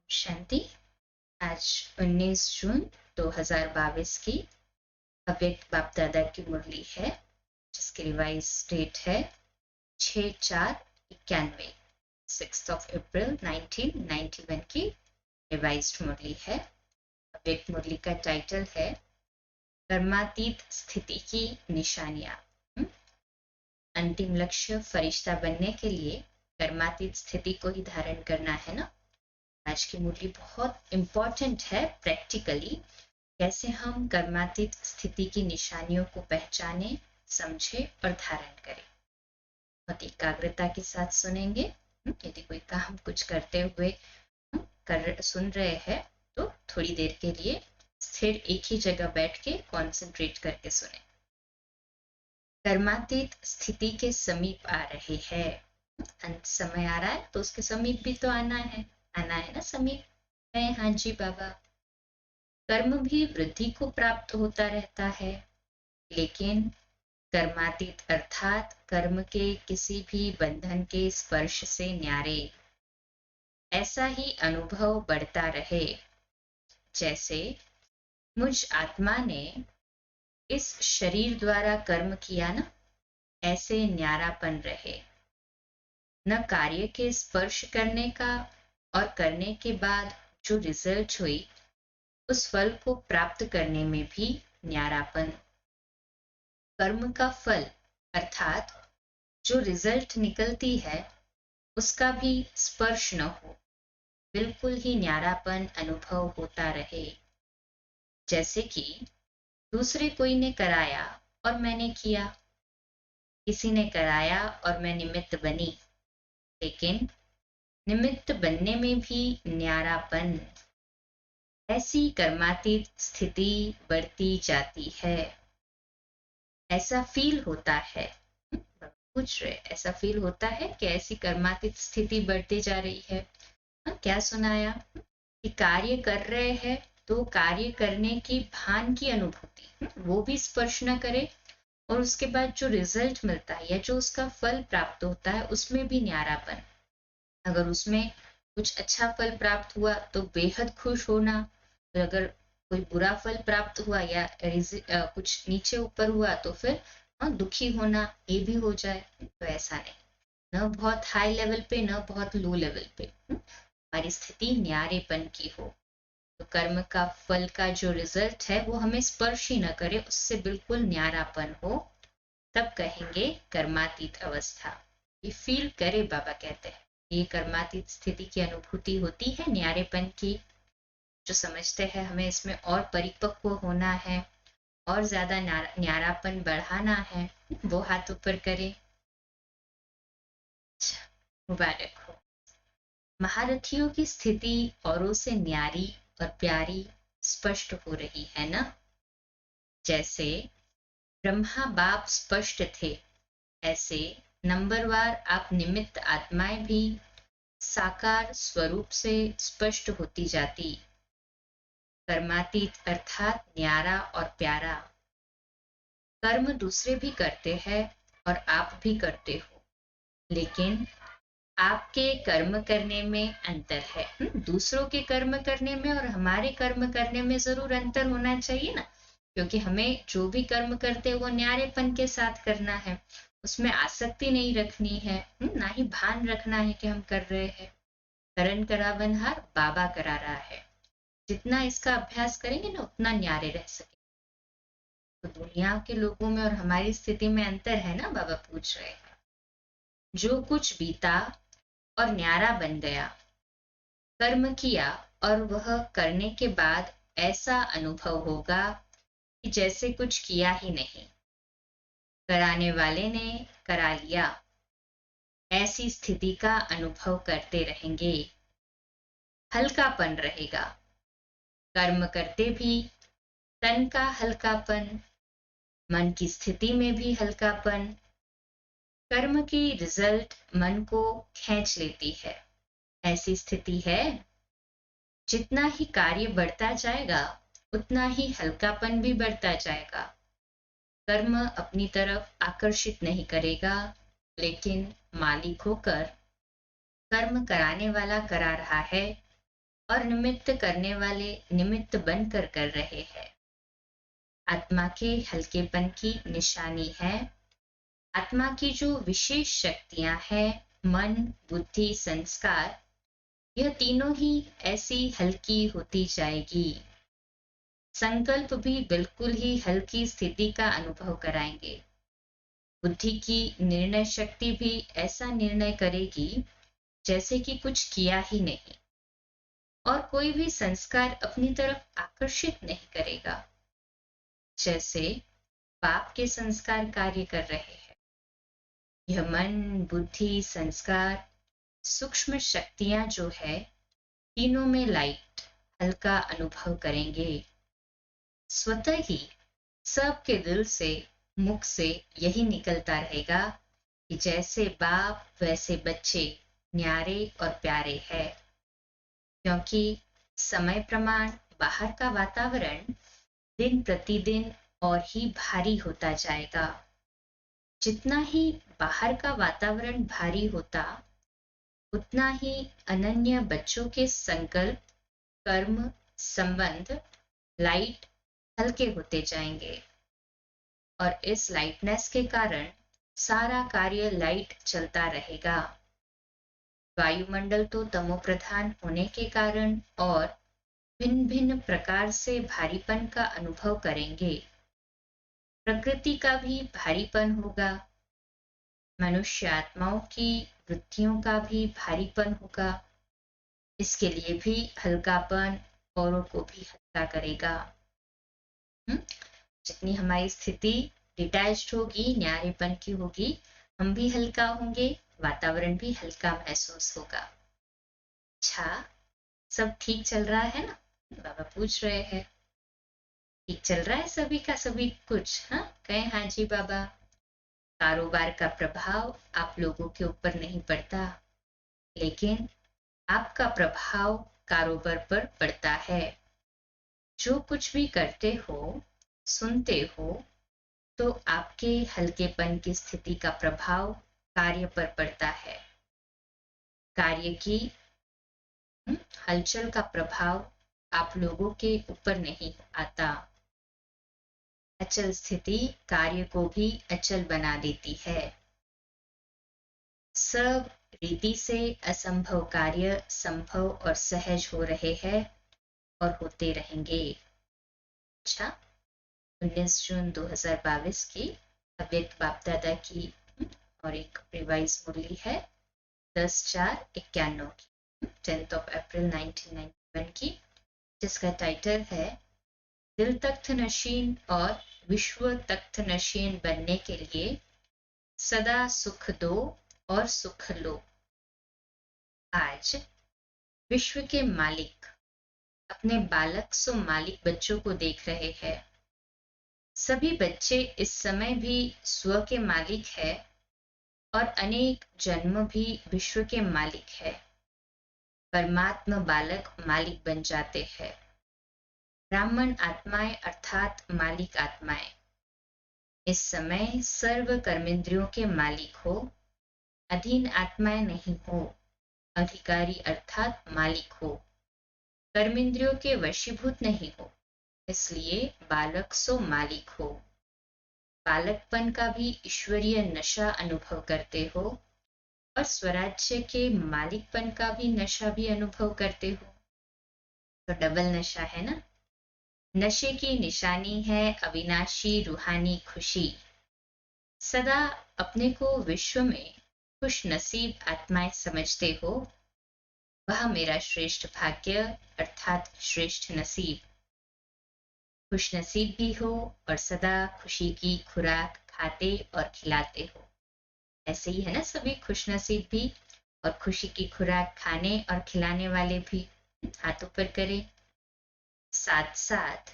शांति। आज 19 जून 2022 की अव्यक्त बाप दादा की मुरली है, जिसकी रिवाइज डेट है 6/4/91, 6 अप्रैल 1991 की रिवाइज्ड मुरली है। अव्यक्त मुरली का टाइटल है कर्मातीत स्थिति की निशानियां। अंतिम लक्ष्य फरिश्ता बनने के लिए कर्मातीत स्थिति को ही धारण करना है ना। आज की मुरली बहुत इंपॉर्टेंट है। प्रैक्टिकली कैसे हम कर्मातीत स्थिति की निशानियों को पहचाने, समझे और धारण करें। बहुत एकाग्रता के साथ सुनेंगे। यदि कोई काम कुछ करते हुए सुन रहे हैं तो थोड़ी देर के लिए स्थिर एक ही जगह बैठ के कॉन्सेंट्रेट करके सुने। कर्मातीत स्थिति के समीप आ रहे हैं। अंत समय आ रहा है तो उसके समीप भी तो आना है ना समीप है। हाँ जी बाबा। कर्म भी वृद्धि को प्राप्त होता रहता है, लेकिन कर्मातीत अर्थात कर्म के किसी भी बंधन के स्पर्श से न्यारे। ऐसा ही अनुभव बढ़ता रहे जैसे मुझ आत्मा ने इस शरीर द्वारा कर्म किया ना, ऐसे न्यारापन रहे। न कार्य के स्पर्श करने का और करने के बाद जो रिजल्ट हुई उस फल को प्राप्त करने में भी न्यारापन। कर्म का फल अर्थात जो रिजल्ट निकलती है उसका भी स्पर्श न हो, बिल्कुल ही न्यारापन अनुभव होता रहे। जैसे कि दूसरे कोई ने कराया और मैंने किया, किसी ने कराया और मैं निमित्त बनी, लेकिन निमित्त बनने में भी न्यारापन। ऐसी कर्मातीत स्थिति बढ़ती जाती है। ऐसा फील होता है, पूछ रहे ऐसा फील होता है कि ऐसी कर्मातीत स्थिति बढ़ती जा रही है। क्या सुनाया कि कार्य कर रहे हैं तो कार्य करने की भान की अनुभूति, वो भी स्पर्श न करे, और उसके बाद जो रिजल्ट मिलता है या जो उसका फल प्राप्त होता है उसमें भी न्यारापन। अगर उसमें कुछ अच्छा फल प्राप्त हुआ तो बेहद खुश होना, तो अगर कोई बुरा फल प्राप्त हुआ या कुछ नीचे ऊपर हुआ तो फिर दुखी होना, ये भी हो जाए। तो ऐसा नहीं, न बहुत हाई लेवल पे न बहुत लो लेवल पे हमारी स्थिति न्यारेपन की हो। तो कर्म का फल का जो रिजल्ट है वो हमें स्पर्श ही न करे, उससे बिल्कुल न्यारापन हो, तब कहेंगे कर्मातीत अवस्था। ये फील करे, बाबा कहते हैं ये कर्मातीत स्थिति की अनुभूति होती है न्यारेपन की। जो समझते हैं हमें इसमें और परिपक्व होना है और ज्यादा न्यारापन बढ़ाना है, वो हाथ ऊपर करे। मुबारक हो। महारथियों की स्थिति औरों से न्यारी और प्यारी स्पष्ट हो रही है ना। जैसे ब्रह्मा बाप स्पष्ट थे, ऐसे नंबरवार आप निमित्त आत्माएं भी साकार स्वरूप से स्पष्ट होती जाती। कर्मातीत अर्थात न्यारा और प्यारा। कर्म दूसरे भी करते हैं और आप भी करते हो, लेकिन आपके कर्म करने में अंतर है। दूसरों के कर्म करने में और हमारे कर्म करने में जरूर अंतर होना चाहिए ना, क्योंकि हमें जो भी कर्म करते हैं वो न्यारेपन के साथ करना है, उसमें आसक्ति नहीं रखनी है, ना ही भान रखना है कि हम कर रहे हैं। करण करावनहार बाबा करा रहा है, जितना इसका अभ्यास करेंगे ना उतना न्यारे रह सके। तो दुनिया के लोगों में और हमारी स्थिति में अंतर है ना, बाबा पूछ रहे हैं। जो कुछ बीता और न्यारा बन गया, कर्म किया और वह करने के बाद ऐसा अनुभव होगा कि जैसे कुछ किया ही नहीं, कराने वाले ने करा लिया। ऐसी स्थिति का अनुभव करते रहेंगे। हल्कापन रहेगा, कर्म करते भी तन का हल्कापन, मन की स्थिति में भी हल्कापन। कर्म की रिजल्ट मन को खींच लेती है, ऐसी स्थिति है। जितना ही कार्य बढ़ता जाएगा उतना ही हल्कापन भी बढ़ता जाएगा। कर्म अपनी तरफ आकर्षित नहीं करेगा, लेकिन मालिक होकर कर्म कराने वाला करा रहा है, और निमित्त करने वाले निमित्त बनकर कर रहे हैं। आत्मा के हल्केपन की निशानी है। आत्मा की जो विशेष शक्तियां हैं, मन, बुद्धि, संस्कार, यह तीनों ही ऐसी हल्की होती जाएगी। संकल्प भी बिल्कुल ही हल्की स्थिति का अनुभव कराएंगे। बुद्धि की निर्णय शक्ति भी ऐसा निर्णय करेगी जैसे कि कुछ किया ही नहीं, और कोई भी संस्कार अपनी तरफ आकर्षित नहीं करेगा जैसे पाप के संस्कार कार्य कर रहे हैं। यह मन, बुद्धि, संस्कार, सूक्ष्म शक्तियां जो है, तीनों में लाइट, हल्का अनुभव करेंगे। स्वतः ही सबके दिल से, मुख से यही निकलता रहेगा कि जैसे बाप वैसे बच्चे न्यारे और प्यारे है। क्योंकि समय प्रमाण बाहर का वातावरण दिन प्रतिदिन और ही भारी होता जाएगा। जितना ही बाहर का वातावरण भारी होता, उतना ही अनन्य बच्चों के संकल्प, कर्म, संबंध, लाइट हल्के होते जाएंगे। और इस लाइटनेस के कारण सारा कार्य लाइट चलता रहेगा। वायुमंडल तो तमो प्रधान होने के कारण और भिन्न भिन्न प्रकार से भारीपन का अनुभव करेंगे। प्रकृति का भी भारीपन होगा, मनुष्य आत्माओं की वृत्तियों का भी भारीपन होगा। इसके लिए भी हल्कापन औरों को भी हल्का करेगा। जितनी हमारी स्थिति डिटैच्ड होगी, न्यारेपन की होगी, हम भी हल्का होंगे, वातावरण भी हल्का महसूस होगा। अच्छा, सब ठीक चल रहा है ना? बाबा पूछ रहे हैं, ठीक चल रहा है सभी का सभी कुछ? हाँ, कहे हाँ जी बाबा। कारोबार का प्रभाव आप लोगों के ऊपर नहीं पड़ता, लेकिन आपका प्रभाव कारोबार पर पड़ता है। जो कुछ भी करते हो, सुनते हो, तो आपके हल्केपन की स्थिति का प्रभाव कार्य पर पड़ता है। कार्य की हलचल का प्रभाव आप लोगों के ऊपर नहीं आता। अचल स्थिति कार्य को भी अचल बना देती है। सब रीति से असंभव कार्य संभव और सहज हो रहे हैं और होते रहेंगे। अच्छा, 19 जून 2022 की अव्यक्त बाप दादा की और एक रिवाइज मुरली है 10/4/91 की, 10 अप्रैल 1991 की, जिसका टाइटल है दिल तख्त नशीन और विश्व तख्त नशीन बनने के लिए सदा सुख दो और सुख लो। आज विश्व के मालिक अपने बालक सो मालिक बच्चों को देख रहे हैं। सभी बच्चे इस समय भी स्व के मालिक है और अनेक जन्म भी विश्व के मालिक है। परमात्मा बालक मालिक बन जाते हैं। ब्राह्मण आत्माएं अर्थात मालिक आत्माएं इस समय सर्व कर्मेंद्रियों के मालिक हो, अधीन आत्माएं नहीं हो। अधिकारी अर्थात मालिक हो, कर्मेंद्रियों के वशीभूत नहीं हो, इसलिए बालक सो मालिक हो। बालकपन का भी ईश्वरीय नशा अनुभव करते हो और स्वराज्य के मालिकपन का भी नशा भी अनुभव करते हो। तो डबल नशा है ना। नशे की निशानी है अविनाशी रूहानी खुशी। सदा अपने को विश्व में खुश नसीब आत्माएं समझते हो, वह मेरा श्रेष्ठ भाग्य अर्थात श्रेष्ठ नसीब। खुश नसीब भी हो और सदा खुशी की खुराक खाते और खिलाते हो। ऐसे ही है ना, सभी खुश नसीब भी और खुशी की खुराक खाने और खिलाने वाले भी। हाथ ऊपर करें। साथ साथ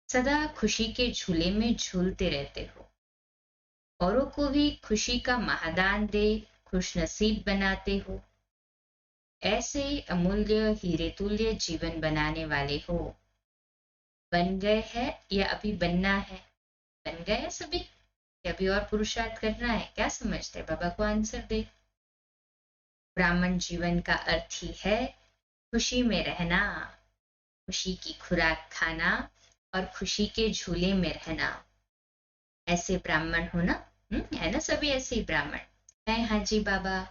सदा खुशी के झूले में झूलते रहते हो। औरों को भी खुशी का महादान दे खुश नसीब बनाते हो। ऐसे अमूल्य हीरे तुल्य जीवन बनाने वाले हो। बन गए हैं या अभी बनना है? बन गए सभी या अभी और पुरुषार्थ करना है? क्या समझते हैं? बाबा को आंसर दे। ब्राह्मण जीवन का अर्थ ही है खुशी में रहना, खुशी की खुराक खाना और खुशी के झूले में रहना, ऐसे ब्राह्मण हो ना। है ना, सभी ऐसे ही ब्राह्मण है। हाँ जी बाबा,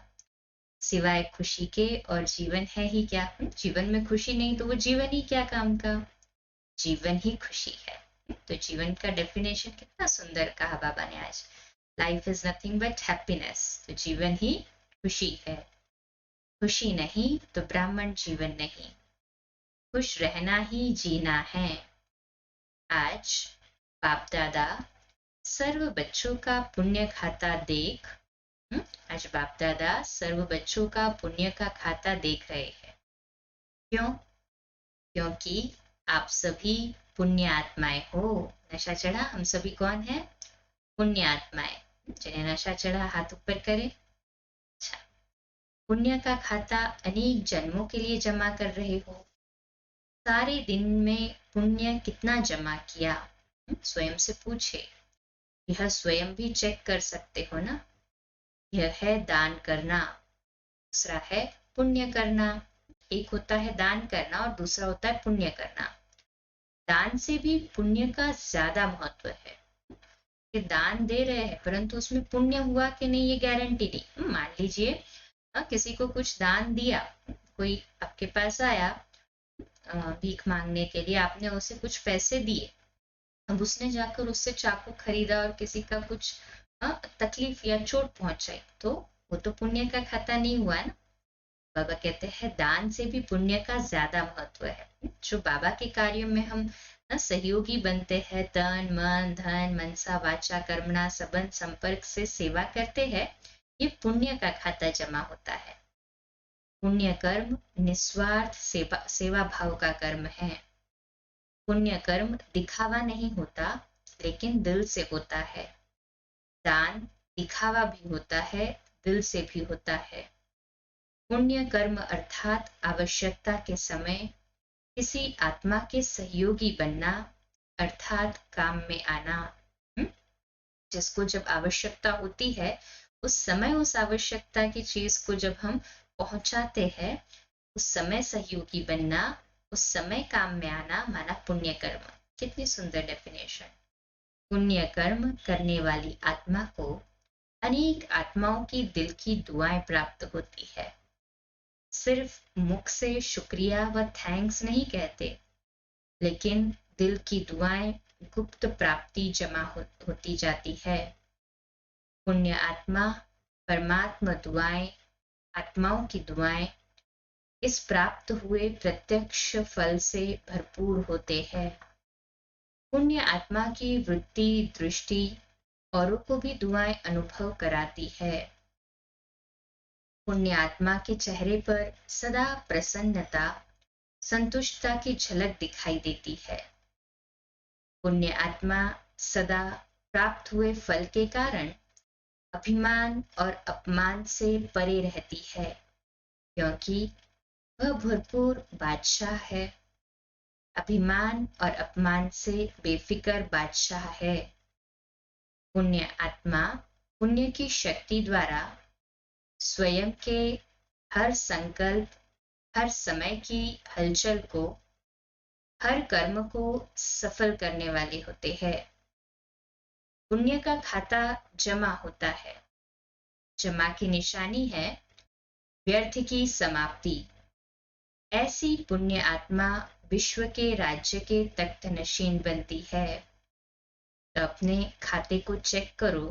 सिवाय खुशी के और जीवन है ही क्या। जीवन में खुशी नहीं तो वो जीवन ही क्या काम का। जीवन ही खुशी है। तो जीवन का डेफिनेशन कितना सुंदर कहा बाबा ने आज। Life is nothing but happiness. तो जीवन ही खुशी है। खुशी नहीं तो ब्राह्मण जीवन नहीं। खुश रहना ही जीना है। आज बाप दादा सर्व बच्चों का पुण्य खाता देख। आज बाप दादा सर्व बच्चों का पुण्य का खाता देख रहे हैं। क्यों? क्योंकि आप सभी पुण्य आत्माएं हो। नशा चढ़ा? हम सभी कौन है? पुण्य आत्माएं। जिन्हें नशा चढ़ा हाथ ऊपर करें। अच्छा, पुण्य का खाता अनेक जन्मों के लिए जमा कर रहे हो। सारे दिन में पुण्य कितना जमा किया? स्वयं से पूछे। यह स्वयं भी चेक कर सकते हो ना। यह है दान करना, दूसरा है पुण्य करना। एक होता है दान करना और दूसरा होता है पुण्य करना। दान से भी पुण्य का ज्यादा महत्व है। कि दान दे रहे हैं परंतु उसमें पुण्य हुआ कि नहीं ये गारंटी नहीं। मान लीजिए किसी को कुछ दान दिया, कोई आपके पास आया भीख मांगने के लिए, आपने उसे कुछ पैसे दिए, अब उसने जाकर उससे चाकू खरीदा और किसी का कुछ तकलीफ या चोट पहुंचाई, तो वो तो पुण्य का खाता नहीं हुआ ना। बाबा कहते हैं दान से भी पुण्य का ज्यादा महत्व है। जो बाबा के कार्यों में हम सहयोगी बनते हैं, तन मन धन मनसा वाचा कर्मणा संबंध संपर्क से सेवा करते हैं, ये पुण्य का खाता जमा होता है। पुण्य कर्म निस्वार्थ सेवा भाव का कर्म है। पुण्य कर्म दिखावा नहीं होता लेकिन दिल से होता है। दान दिखावा भी होता है, दिल से भी होता है। पुण्य कर्म अर्थात आवश्यकता के समय किसी आत्मा के सहयोगी बनना, अर्थात काम में आना। जिसको जब आवश्यकता होती है उस समय उस आवश्यकता की चीज को जब हम पहुंचाते हैं, उस समय सहयोगी बनना, उस समय काम में आना, माना पुण्य कर्म। कितनी सुंदर डेफिनेशन। पुण्य कर्म करने वाली आत्मा को अनेक आत्माओं की दिल की दुआएं प्राप्त होती है। सिर्फ मुख से शुक्रिया व थैंक्स नहीं कहते, लेकिन दिल की दुआएं गुप्त प्राप्ति जमा होती जाती है। पुण्य आत्मा परमात्मा दुआएं, आत्माओं की दुआएं इस प्राप्त हुए प्रत्यक्ष फल से भरपूर होते हैं। पुण्य आत्मा की वृत्ति दृष्टि औरों को भी दुआएं अनुभव कराती है। पुण्य आत्मा के चेहरे पर सदा प्रसन्नता संतुष्टता की झलक दिखाई देती है। पुण्य आत्मा सदा प्राप्त हुए फल के कारण अभिमान और अपमान से परे रहती है, क्योंकि वह भरपूर बादशाह है। अभिमान और अपमान से बेफिक्र बादशाह है। पुण्य आत्मा पुण्य की शक्ति द्वारा स्वयं के हर संकल्प, हर समय की हलचल को, हर कर्म को सफल करने वाले होते हैं। पुण्य का खाता जमा होता है। जमा की निशानी है व्यर्थ की समाप्ति। ऐसी पुण्य आत्मा विश्व के राज्य के तख्त नशीन बनती है। तो अपने खाते को चेक करो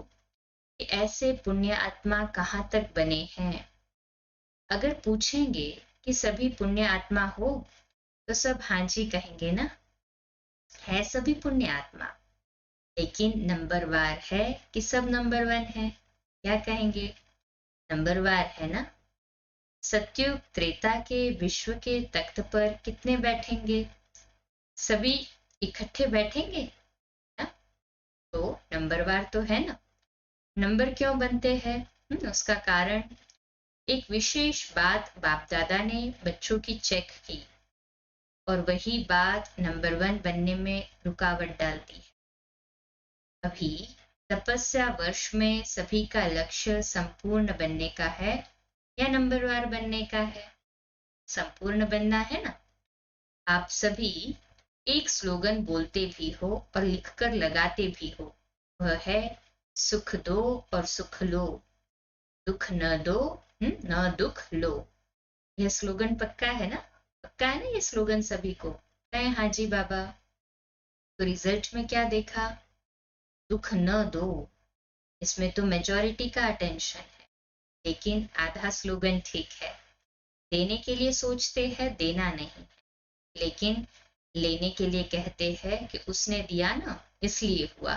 कि ऐसे पुण्य आत्मा कहाँ तक बने हैं। अगर पूछेंगे कि सभी पुण्य आत्मा हो तो सब हाँ जी कहेंगे ना। है सभी पुण्य आत्मा, लेकिन नंबरवार है कि सब नंबर वन है? क्या कहेंगे? नंबरवार है ना। सतयुग त्रेता के विश्व के तख्त पर कितने बैठेंगे? सभी इकट्ठे बैठेंगे ना? तो नंबरवार तो है ना। नंबर क्यों बनते हैं? उसका कारण एक विशेष बात बाप दादा ने बच्चों की चेक की और वही बात नंबर वन बनने में रुकावट डालती है। अभी तपस्या वर्ष में सभी का लक्ष्य संपूर्ण बनने का है या नंबरवार बनने का है? संपूर्ण बनना है ना। आप सभी एक स्लोगन बोलते भी हो और लिखकर लगाते भी हो, वह है सुख दो और सुख लो, दुख न दो न दुख लो। यह स्लोगन पक्का है ना? पक्का है ना ये स्लोगन सभी को? है हाँ जी बाबा। तो रिजल्ट में क्या देखा? दुख न दो, इसमें तो मेजॉरिटी का अटेंशन है, लेकिन आधा स्लोगन ठीक है। देने के लिए सोचते हैं, देना नहीं, लेकिन लेने के लिए कहते हैं कि उसने दिया ना इसलिए हुआ,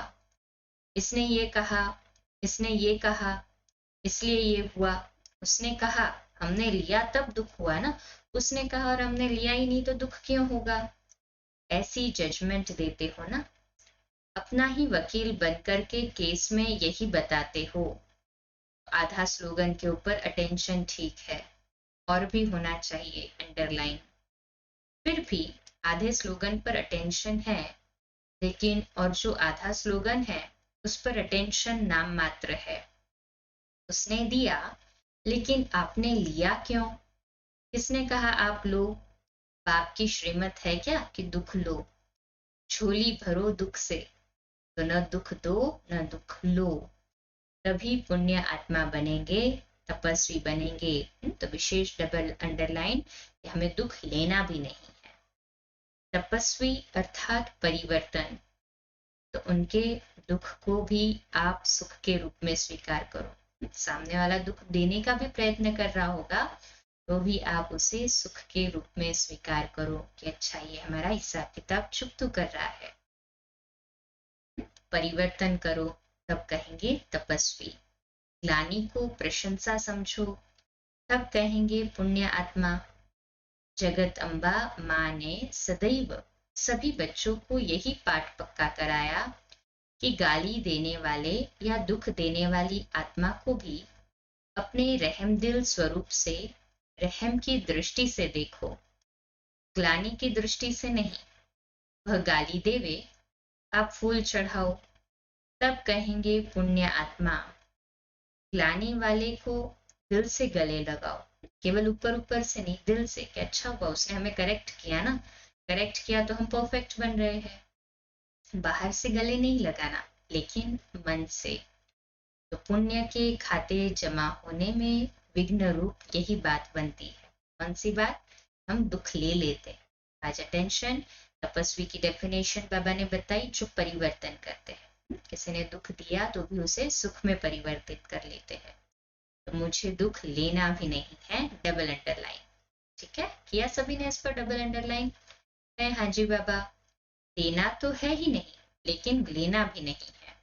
इसने ये कहा, इसने ये कहा इसलिए ये हुआ, उसने कहा हमने लिया तब दुख हुआ ना, उसने कहा और हमने लिया ही नहीं तो दुख क्यों होगा। ऐसी जजमेंट देते हो ना, अपना ही वकील बनकर के केस में यही बताते हो। आधा स्लोगन के ऊपर अटेंशन ठीक है, और भी होना चाहिए अंडरलाइन। फिर भी आधे स्लोगन पर अटेंशन है, लेकिन और जो आधा स्लोगन है उस पर अटेंशन नाम मात्र है। उसने दिया, लेकिन आपने लिया क्यों? किसने कहा आप लो? बाप की श्रीमत है क्या कि दुख लो? झोली भरो दुख से, तो न दुख दो न दुख लो, तभी पुण्य आत्मा बनेंगे, तपस्वी बनेंगे। तो विशेष डबल अंडरलाइन, हमें दुख लेना भी नहीं है। तपस्वी अर्थात परिवर्तन, तो उनके दुख को भी आप सुख के रूप में स्वीकार करो। सामने वाला दुख देने का भी प्रयत्न कर रहा होगा, तो भी आप उसे सुख के रूप में स्वीकार करो कि अच्छा ये हमारा हिसाब किताब चुप तो कर रहा है। परिवर्तन करो, तब कहेंगे तपस्वी। ग्लानि को प्रशंसा समझो, तब कहेंगे पुण्य आत्मा। जगत अम्बा माँ ने सदैव सभी बच्चों को यही पाठ पक्का कराया कि गाली देने वाले या दुख देने वाली आत्मा को भी अपने रहमदिल स्वरूप से, रहम की दृष्टि से देखो, ग्लानि की दृष्टि से नहीं। वह गाली देवे, आप फूल चढ़ाओ, तब कहेंगे पुण्य आत्मा। ग्लानि वाले को दिल से गले लगाओ, केवल ऊपर ऊपर से नहीं, दिल से कि अच्छा हुआ उसने हमें करेक्ट किया ना, करेक्ट किया तो हम परफेक्ट बन रहे हैं। बाहर से गले नहीं लगाना, लेकिन मन से। तो पुण्य के खाते जमा होने में विघ्न रूप यही बात बनती है। कौन सी बात? हम दुख ले लेते हैं। आज अटेंशन, तपस्वी की डेफिनेशन बाबा ने बताई, जो परिवर्तन करते हैं। किसी ने दुख दिया तो भी उसे सुख में परिवर्तित कर लेते हैं। तो मुझे दुख लेना भी नहीं है, डबल अंडरलाइन। ठीक है, किया सभी ने इस पर डबल अंडरलाइन? है हाँ जी बाबा। देना तो है ही नहीं, लेकिन लेना भी नहीं है।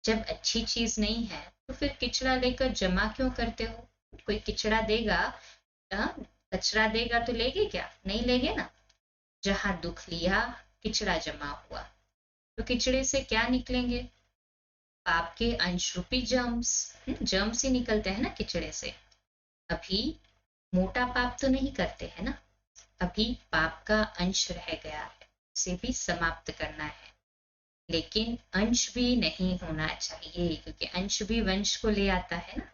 जब अच्छी चीज नहीं है तो फिर किचड़ा लेकर जमा क्यों करते हो? कोई किचड़ा देगा, कचरा देगा तो लेगे क्या? नहीं लेगे ना। जहां दुख लिया, किचड़ा जमा हुआ, तो किचड़े से क्या निकलेंगे? पाप के अंश रूपी जर्म्स। जर्म्स ही निकलते हैं ना किचड़े से। अभी मोटा पाप तो नहीं करते हैं ना, अभी पाप का अंश रह गया है, उसे भी समाप्त करना है। लेकिन अंश भी नहीं होना चाहिए, क्योंकि अंश भी वंश को ले आता है ना।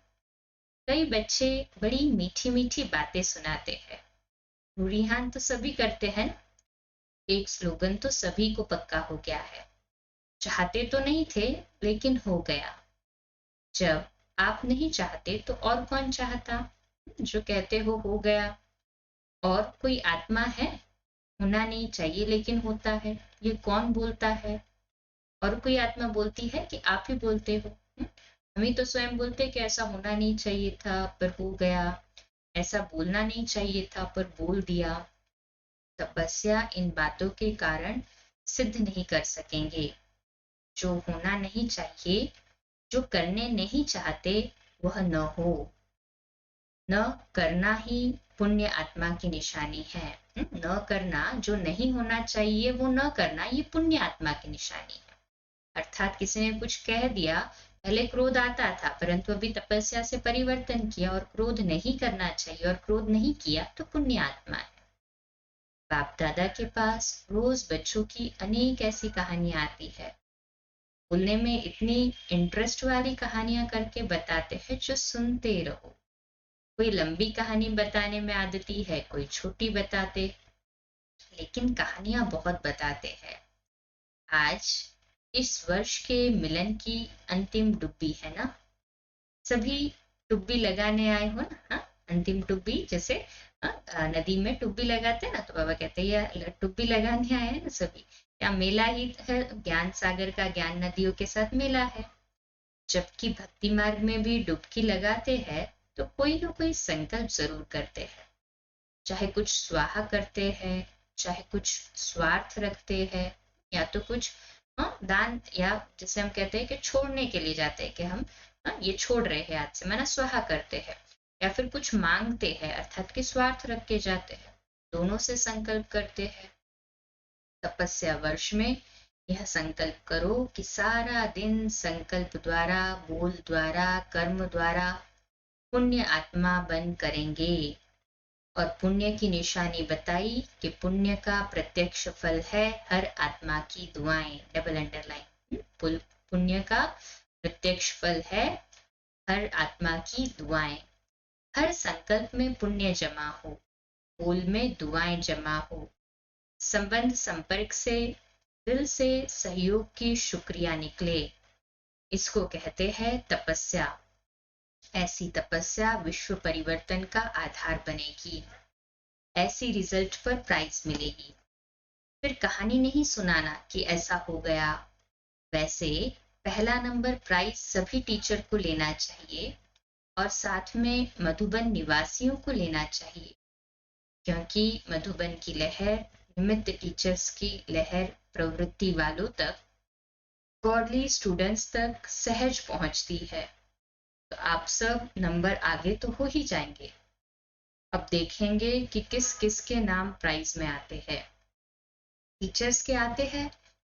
कई बच्चे बड़ी मीठी मीठी बातें सुनाते हैं, रूढ़ियान तो सभी करते हैं ना। एक स्लोगन तो सभी को पक्का हो गया है, चाहते तो नहीं थे लेकिन हो गया। जब आप नहीं चाहते तो और कौन चाहता? जो कहते हो गया। और कोई आत्मा है, होना नहीं चाहिए लेकिन होता है, ये कौन बोलता है? और कोई आत्मा बोलती है कि आप ही बोलते हो? हम ही तो स्वयं बोलते कि ऐसा होना नहीं चाहिए था पर हो गया, ऐसा बोलना नहीं चाहिए था पर बोल दिया। तपस्या इन बातों के कारण सिद्ध नहीं कर सकेंगे। जो होना नहीं चाहिए, जो करने नहीं चाहते, वह न हो। न करना ही पुण्य आत्मा की निशानी है। न करना, जो नहीं होना चाहिए वो न करना, ये पुण्य आत्मा की निशानी है। अर्थात किसी ने कुछ कह दिया, पहले क्रोध आता था परंतु अभी तपस्या से परिवर्तन किया और क्रोध नहीं करना चाहिए और क्रोध नहीं किया, तो पुण्य आत्मा है। बाप दादा के पास रोज बच्चों की अनेक ऐसी कहानियां आती है, बोलने में इतनी इंटरेस्ट वाली कहानियां करके बताते हैं जो सुनते रहो। कोई लंबी कहानी बताने में आदती है, कोई छोटी बताते, लेकिन कहानियां बहुत बताते हैं। आज इस वर्ष के मिलन की अंतिम डुब्बी है ना, सभी टुब्बी लगाने आए हो ना। हाँ, अंतिम टुब्बी जैसे नदी में टुब्बी लगाते हैं ना, तो बाबा कहते हैं ये टुब्बी लगाने आए हैं ना सभी। या मेला ही है, ज्ञान सागर का, ज्ञान नदियों के साथ मेला है। जबकि भक्ति मार्ग में भी डुबकी लगाते हैं तो कोई ना कोई संकल्प जरूर करते हैं। चाहे कुछ स्वाहा करते हैं, चाहे कुछ स्वार्थ रखते हैं, या तो कुछ दान, या जैसे हम कहते हैं कि छोड़ने के लिए जाते हैं कि हम ये छोड़ रहे हैं आज से, माना स्वाहा करते हैं, या फिर कुछ मांगते हैं अर्थात कि स्वार्थ रख के जाते हैं। दोनों से संकल्प करते हैं। तपस्या वर्ष में यह संकल्प करो कि सारा दिन संकल्प द्वारा, बोल द्वारा, कर्म द्वारा पुण्य आत्मा बन करेंगे। और पुण्य की निशानी बताई कि पुण्य का प्रत्यक्ष फल है हर आत्मा की दुआएं, डबल अंडरलाइन। पुण्य का प्रत्यक्ष फल है हर आत्मा की दुआएं। हर संकल्प में पुण्य जमा हो, बोल में दुआएं जमा हो, संबंध संपर्क से दिल से सहयोग की शुक्रिया निकले। इसको कहते हैं तपस्या। ऐसी तपस्या विश्व परिवर्तन का आधार बनेगी। ऐसी रिजल्ट पर प्राइज मिलेगी। फिर कहानी नहीं सुनाना कि ऐसा हो गया। वैसे पहला नंबर प्राइज सभी टीचर को लेना चाहिए, और साथ में मधुबन निवासियों को लेना चाहिए, क्योंकि मधुबन की लहर निमित्त टीचर्स की लहर प्रवृत्ति वालों तक, गॉडली स्टूडेंट्स तक सहज पहुंचती है। तो आप सब नंबर आगे तो हो ही जाएंगे। अब देखेंगे कि किस किस के नाम प्राइज में आते हैं। टीचर्स के आते हैं,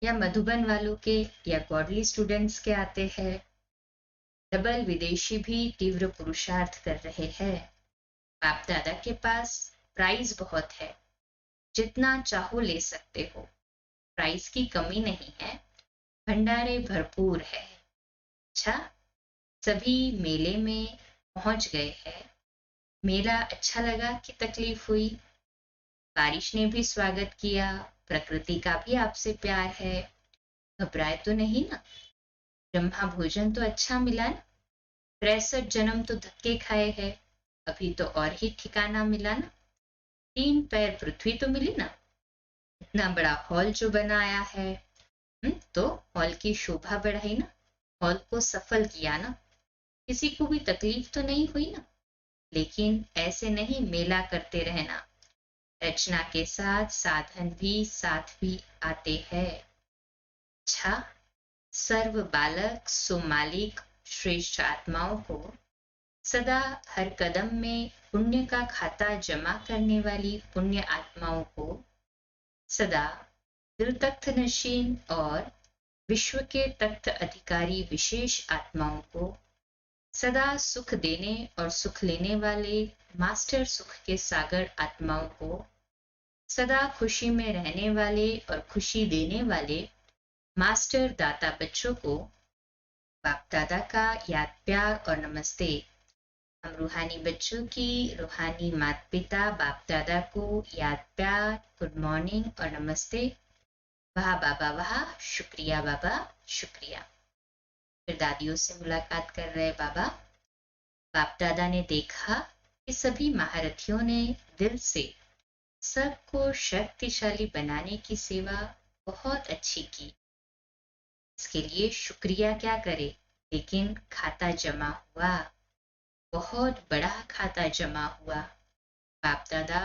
या मधुबन वालों के, या गॉडली स्टूडेंट्स के आते हैं। डबल विदेशी भी तीव्र पुरुषार्थ कर रहे हैं। बाप दादा के पास प्राइज बहुत है, जितना चाहो ले सकते हो, प्राइज की कमी नहीं है, भंडारे भरपूर है। अच्छा, सभी मेले में पहुंच गए हैं। मेला अच्छा लगा कि तकलीफ हुई? बारिश ने भी स्वागत किया, प्रकृति का भी आपसे प्यार है, घबराए तो नहीं ना? ब्रह्मा भोजन तो अच्छा मिला ना? 63 जन्म तो धक्के खाए हैं, अभी तो और ही ठिकाना मिला ना? 3 पैर पृथ्वी तो मिली ना? इतना बड़ा हॉल जो बनाया है, तो हॉल की शोभा बढ़ाई ना, हॉल को सफल किया ना? किसी को भी तकलीफ तो नहीं हुई ना? लेकिन ऐसे नहीं मेला करते रहना, रचना के साथ साधन भी साथ भी आते हैं। अच्छा, सर्व बालक सो मालिक श्रेष्ठ आत्माओं को, सदा हर कदम में पुण्य का खाता जमा करने वाली पुण्य आत्माओं को, सदा दिल तख्त नशीन और विश्व के तख्त अधिकारी विशेष आत्माओं को, सदा सुख देने और सुख लेने वाले मास्टर सुख के सागर आत्माओं को, सदा खुशी में रहने वाले और खुशी देने वाले मास्टर दाता बच्चों को बाप दादा का याद प्यार और नमस्ते। हम रूहानी बच्चों की रूहानी माता पिता बाप दादा को याद प्यार, गुड मॉर्निंग और नमस्ते। वाह बाबा वाह, शुक्रिया बाबा शुक्रिया। फिर दादियों से मुलाकात कर रहे बाबा। बाप दादा ने देखा कि सभी महारथियों ने दिल से सबको शक्तिशाली बनाने की सेवा बहुत अच्छी की। इसके लिए शुक्रिया क्या करे, लेकिन खाता जमा हुआ, बहुत बड़ा खाता जमा हुआ। बाप दादा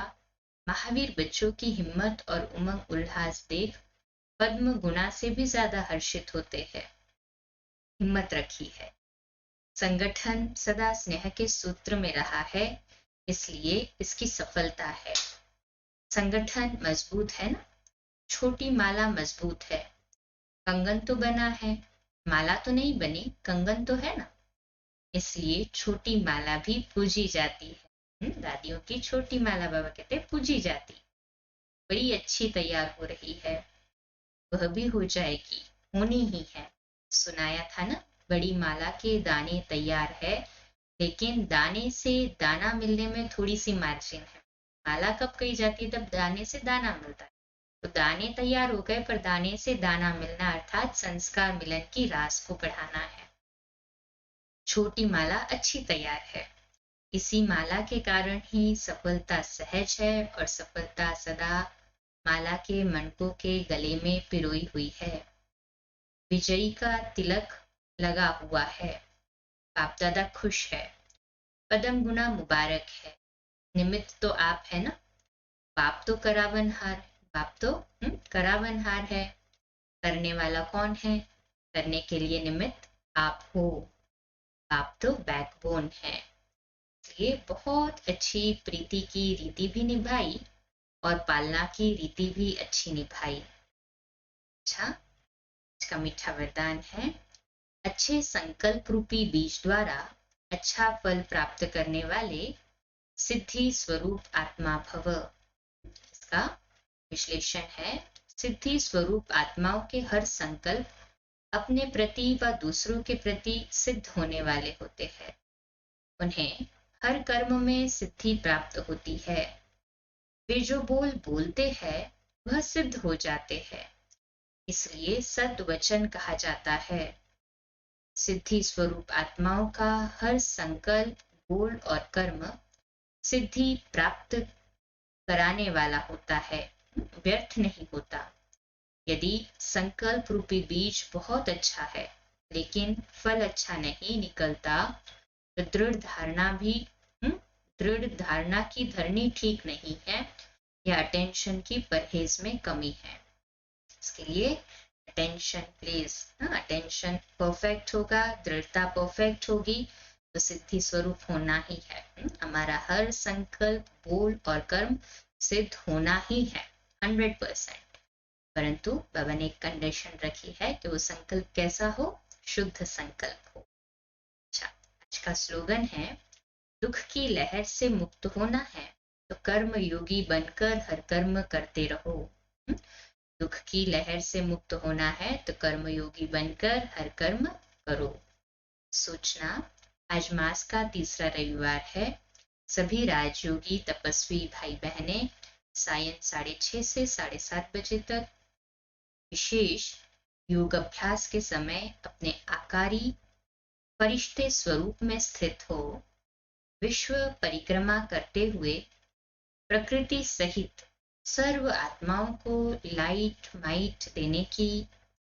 महावीर बच्चों की हिम्मत और उमंग उल्लास देख पद्म गुणा से भी ज्यादा हर्षित होते हैं। हिम्मत रखी है, संगठन सदा स्नेह के सूत्र में रहा है, इसलिए इसकी सफलता है। संगठन मजबूत है ना? छोटी माला मजबूत है, कंगन तो बना है, माला तो नहीं बनी, कंगन तो है ना? इसलिए छोटी माला भी पूजी जाती है। दादियों की छोटी माला बाबा कहते पूजी जाती, बड़ी अच्छी तैयार हो रही है, वह भी हो जाएगी, होनी ही है। सुनाया था ना, बड़ी माला के दाने तैयार है, लेकिन दाने से दाना मिलने में थोड़ी सी मार्जिन है। माला कब कही जाती है? तब दाने से दाना मिलता है। तो दाने तैयार हो गए, पर दाने से दाना मिलना अर्थात संस्कार मिलन की रास को बढ़ाना है। छोटी माला अच्छी तैयार है। इसी माला के कारण ही सफलता सहज है और सफलता सदा माला के मणकों के गले में पिरोई हुई है। विजयी का तिलक लगा हुआ है। बाप दादा खुश है। पदम गुना मुबारक है। निमित्त तो आप है ना। बाप तो करावनहार, बाप तो करावनहार है। करने वाला कौन है? करने के लिए निमित्त आप हो। आप तो बैकबोन है। ये बहुत अच्छी प्रीति की रीति भी निभाई और पालना की रीति भी अच्छी निभाई। अच्छा, इसका मीठा वरदान है, अच्छे संकल्प रूपी बीज द्वारा अच्छा फल प्राप्त करने वाले सिद्धि स्वरूप आत्मा भव। इसका विश्लेषण है, सिद्धि स्वरूप आत्माओं के हर संकल्प अपने प्रति व दूसरों के प्रति सिद्ध होने वाले होते हैं। उन्हें हर कर्म में सिद्धि प्राप्त होती है। वे जो बोल बोलते हैं वह सिद्ध हो जाते हैं, इसलिए सद्वचन कहा जाता है। सिद्धि स्वरूप आत्माओं का हर संकल्प, बोल और कर्म सिद्धि प्राप्त कराने वाला होता है, व्यर्थ नहीं होता। यदि संकल्प रूपी बीज बहुत अच्छा है लेकिन फल अच्छा नहीं निकलता, तो दृढ़ धारणा की धरनी ठीक नहीं है या अटेंशन की परहेज में कमी है। इसके लिए अटेंशन प्लीज, अटेंशन परफेक्ट होगा, दृढ़ता परफेक्ट होगी, तो सिद्धि स्वरूप होना ही है। हमारा हर संकल्प, बोल और कर्म सिद्ध होना ही है 100%। परंतु बाबा ने एक कंडीशन रखी है कि वो संकल्प कैसा हो? शुद्ध संकल्प हो। अच्छा, आज का स्लोगन है, दुख की लहर से मुक्त होना है तो कर्म योगी बनकर हर कर्म करते रहो। दुख की लहर से मुक्त होना है तो कर्म योगी बनकर हर कर्म करो। सूचना, आज मास का तीसरा रविवार है। सभी राजयोगी तपस्वी भाई बहने सायं 6:30 से 7:30 बजे तक विशेष योग अभ्यास के समय अपने आकारी फरिश्ते स्वरूप में स्थित हो विश्व परिक्रमा करते हुए प्रकृति सहित सर्व आत्माओं को लाइट माइट देने की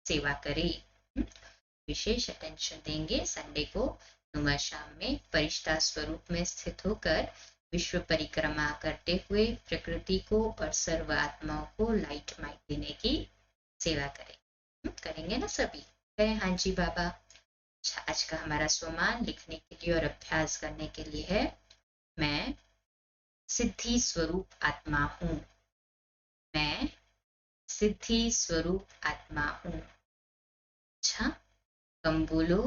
सेवा करें। विशेष अटेंशन देंगे संडे को नुमा शाम में फरिश्ता स्वरूप में स्थित होकर विश्व परिक्रमा करते हुए प्रकृति को और सर्व आत्माओं को लाइट माइट देने की सेवा करें। करेंगे ना सभी? कहें हाँ जी बाबा। आज का हमारा स्वमान लिखने के लिए और अभ्यास करने के लिए है, मैं सिद्धि स्वरूप आत्मा हूं। मैं सिद्धि स्वरूप आत्मा हूं। अच्छा, कम बोलो,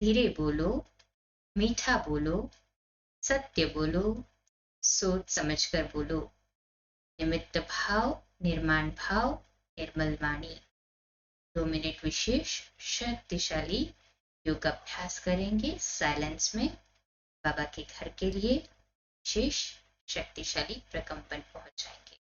धीरे बोलो, मीठा बोलो, सत्य बोलो, सोच समझकर बोलो। निमित्त भाव, निर्माण भाव, निर्मल वाणी। 2 मिनट विशेष शक्तिशाली योग अभ्यास करेंगे साइलेंस में। बाबा के घर के लिए विशेष शक्तिशाली प्रकंपन पहुंच जाएंगे।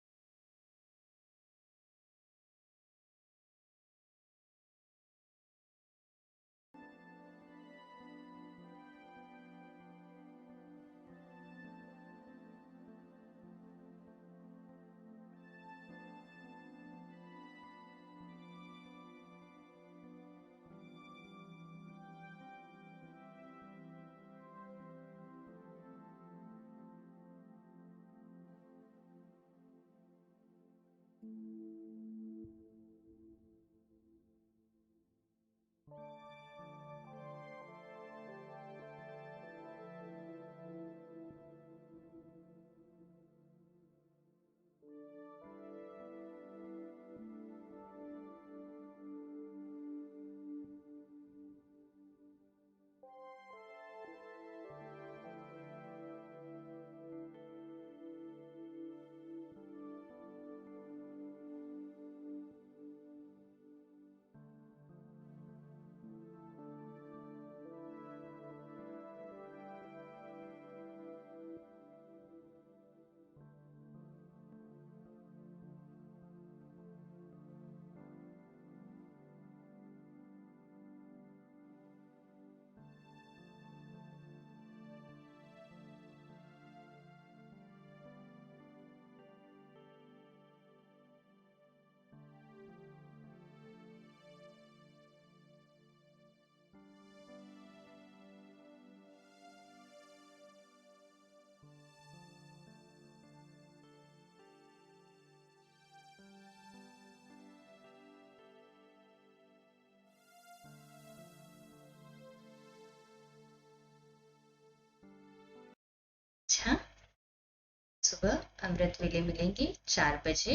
सुबह अमृत वेले मिलेंगे 4 बजे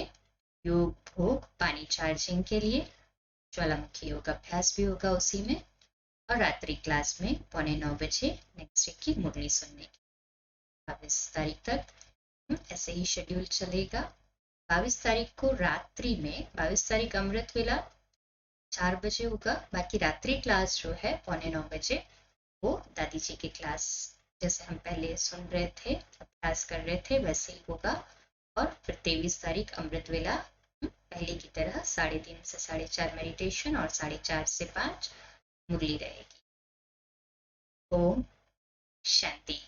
योग भोग पानी चार्जिंग के लिए। ज्वालामुखी योग अभ्यास भी होगा उसी में, और रात्रि क्लास में 8:45 नेक्स्ट वीक की मुरली सुनने की। 22 तारीख तक ऐसे ही शेड्यूल चलेगा। 22 तारीख को रात्रि में, 22 तारीख अमृत वेला 4 बजे होगा, बाकी रात्रि क्लास जो है 8:45 वो दादी जी की क्लास जैसे हम पहले सुन रहे थे, अभ्यास कर रहे थे, वैसे ही होगा। और फिर 23 तारीख अमृत वेला पहले की तरह 3:30 से 4:30 मेडिटेशन और 4:30 से 5 मुरली रहेगी। ओम शांति।